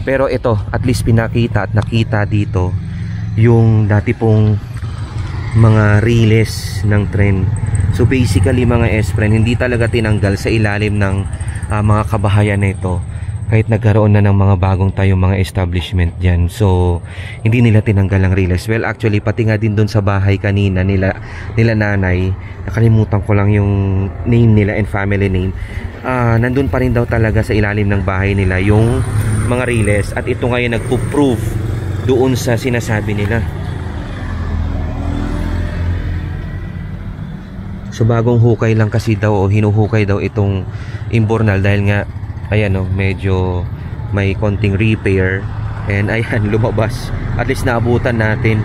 Pero ito, at least pinakita at nakita dito yung dati pong mga riles ng tren. So basically mga S-friend, hindi talaga tinanggal sa ilalim ng mga kabahayan nito kahit nagkaroon na ng mga bagong tayong mga establishment dyan. So hindi nila tinanggal ang riles. Well actually pati nga din doon sa bahay kanina nila nanay, nakalimutan ko lang yung name nila and family name, nandun pa rin daw talaga sa ilalim ng bahay nila yung mga riles. At ito ngayon nagpo-prove doon sa sinasabi nila. So bagong hukay lang kasi daw o hinuhukay daw itong imbornal dahil nga ayan medyo may konting repair and ayan lumabas. At least naabutan natin